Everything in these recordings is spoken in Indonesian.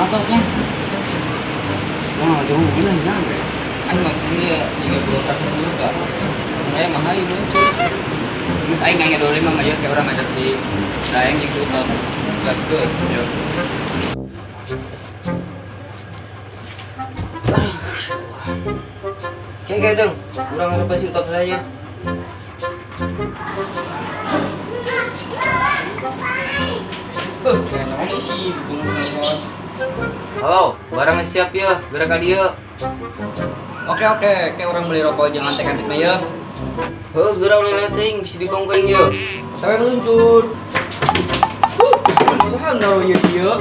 ototnya. Wah, jauh gini lah ya. Anh mặc ini ya, ini belum kasih dulu kak. Saya mahal ini. Terus aing nggak ngedoli mah ya kayak orang ngajak si Daeng gitu tot gas ke. Ya. Kayak dong, kurang apa sih utot saya? Ini sih halo, barang siap ya, gerak kali ya. Oke, kayak orang beli rokok jangan antek-antek na ya. Gerak oleh letting bisa dibongkain ya. Sampai meluncur. Subhanallah ya dia.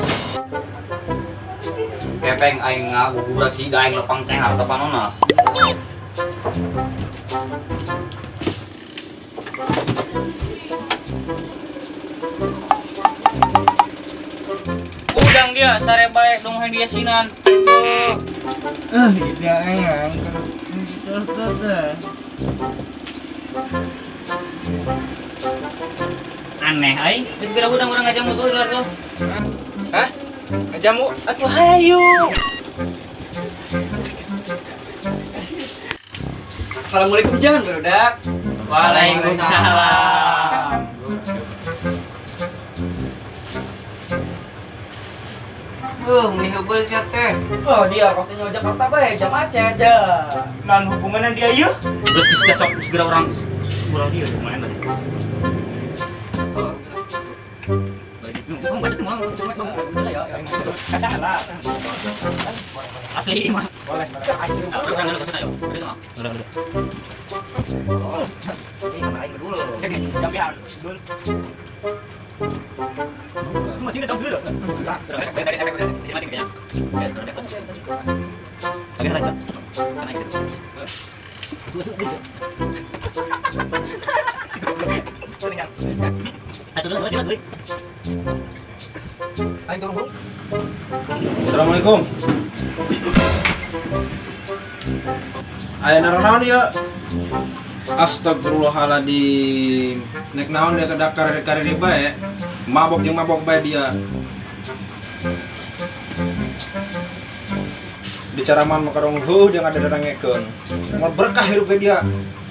Kepeng aing ngagugurak sih aing lepang ceng harta panona. Udang dia, sare baik dong yang dia sinan. Dia engang. Aneh, aing. Terus kira udang aja mau tuh luar tuh. Hah? Ngajamu? Atuh hayu. Assalamualaikum jangan berudak. Waalaikumsalam. Ini hubul siat teh. Oh dia waktunya Jakarta bae jam macet aja. Nan hubungannya dia yuk. Terus bisa cocok segera orang dia gimana tadi? Asli mah. Boleh. Masih ada dulu. Dari efek sini mati kayaknya. Tapi lanjut. Karena itu. Assalamualaikum. Aya naon ya? Astagfirullahaladzim. Nek naon dia ke Dakar karir bae. Mabok jeung mabok bae dia. Bicara man makarong dia ngadangekeun. Semua berkah hirup ke dia.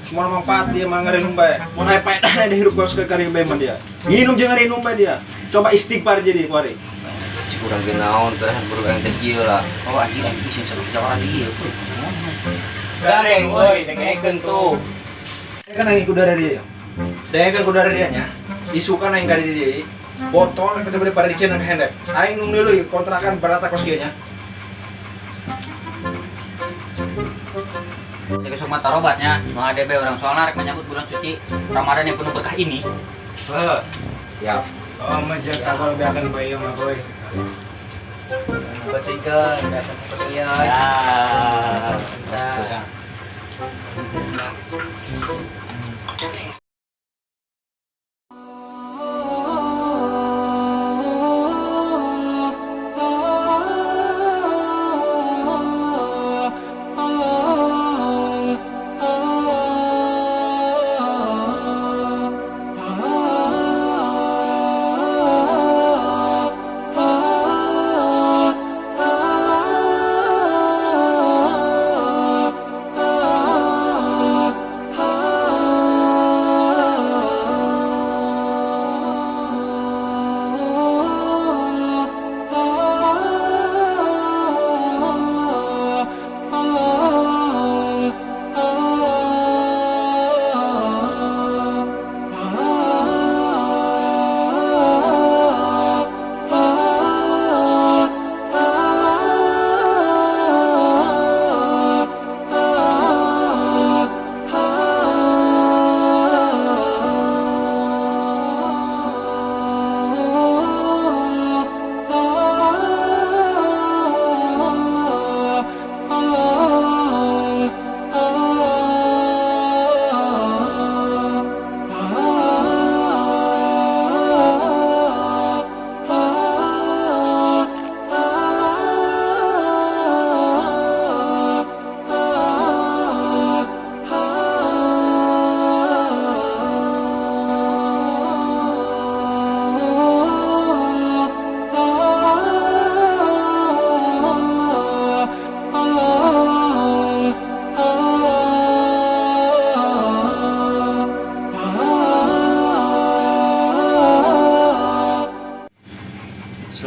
Semua manfaat dia mah ngarinum bae. Mun aya paedahna di hirup ke karir bae mah dia. Nginum jeung ngarinum bae dia. Coba istighfar jadi kuari. Kurang genaon teh buruk yang teh kieu lah. Oh anjing bisa jawab ieu. Gareng euy dengekeun tuh. Kan aing ku dari dia. Dengekeun ku dari dia nya. Isukan aing dari dia. Botol yang kita beli pada di channel handek. Aing nung dulu kontrakan berata kos kieu nya. Jadi sok mata robatnya, mau DB orang soalnya rek menyambut bulan suci Ramadan yang penuh berkah ini. Ya. Oh menjaga kalau biarkan bayi mah boy. Bersihkan, datang seperti ya. Ya.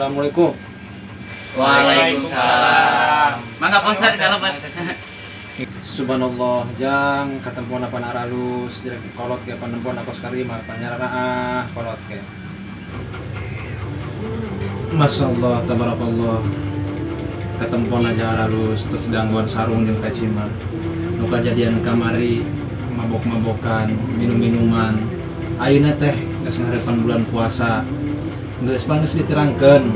Assalamualaikum. Waalaikumsalam. Mangga Pak Ustaz di dalam. Subhanallah, jang katempuan apa naralus, direk kolot ke panempuan apa sekali mah panyarana kolot ke. Masyaallah, tabarakallah. Katempuan aja halus terus gangguan sarung jeung kacima. Nu kajadian kamari mabok-mabokan, minum-minuman. Ayeuna teh geus ngarepan bulan puasa. Geus panas diterangkeun.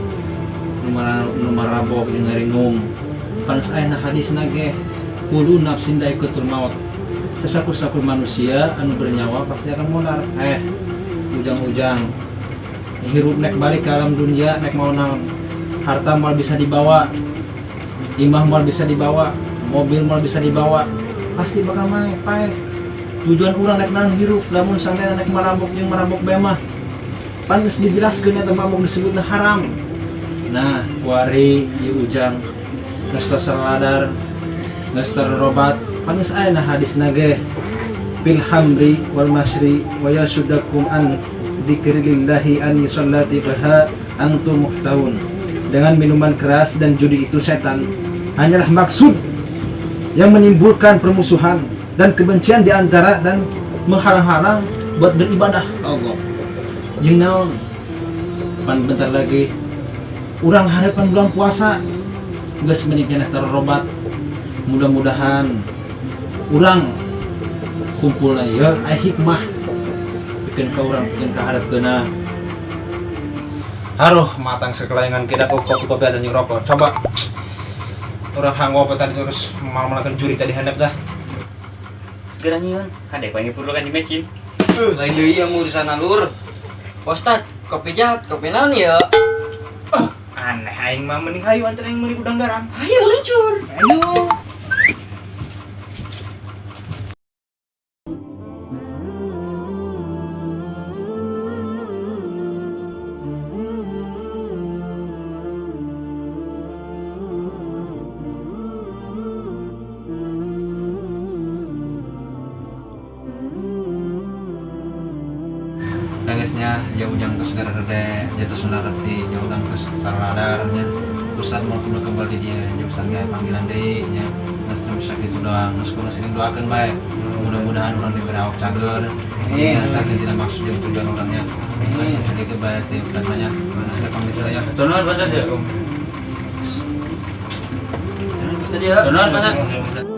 Nu marabok jeung ngarinung. Panas ayeuna hadisna ge kullu nafsin dha'iqatul maut. Sesakur-sakur manusia anu bernyawa pasti akan munar. Ujang-ujang hirup nek balik ke alam dunia nek mau naon. Harta mal bisa dibawa, imah mal bisa dibawa, mobil mal bisa dibawa, pasti bakal main pae. Tujuan urang nek naon hirup, lamun sampeyan nek marabok jeung marabok bae mah pan geus dijelaskeun eta mabok disebutna haram. Nah, kuari ieu ujang geus tersadar, geus terobat, pan geus aya hadisna ge bil hamri wal masri wa yasuddakum an dzikrillahi an yusallati baha antum muhtawun. Dengan minuman keras dan judi itu setan hanyalah maksud yang menimbulkan permusuhan dan kebencian di antara dan menghalang-halang buat beribadah Allah. Jeung naon? Pan bentar lagi urang harapan bulan puasa geus menikah terobat. Mudah-mudahan urang kumpulna ieu aya hikmah pikeun ka urang pikeun ka hareupeuna. Haruh matang sekelayangan kita kok kopi ada yang rokok. Coba orang hangover tadi terus malam-malam juri tadi handap dah. Segera nyieun, hade panggil perlu kan dimecin. Lain deui yang urusan alur. Ustad, kopi jahat, kopi naon ya? Aneh aing mah mending hayu antar aing meuli udang garam. Ayo luncur. Ayo. Tangisnya jauh jang terus rede, jatuh sudah reti, jauh jang terus saradarnya. Ustad mau kembali dia, jauh santai panggilan deui nya. Geus bisa kitu doang, geus kudu sering doakeun bae. Mudah-mudahan urang diberi awak cager. Iya, sakit tidak maksud jeung tujuan urangnya. Geus sedikit bae teh Ustad banyak. Saya pamit dulu ya. Tunuhun Pak Ustaz. Ustad ya. Tunuhun Pak Ustaz.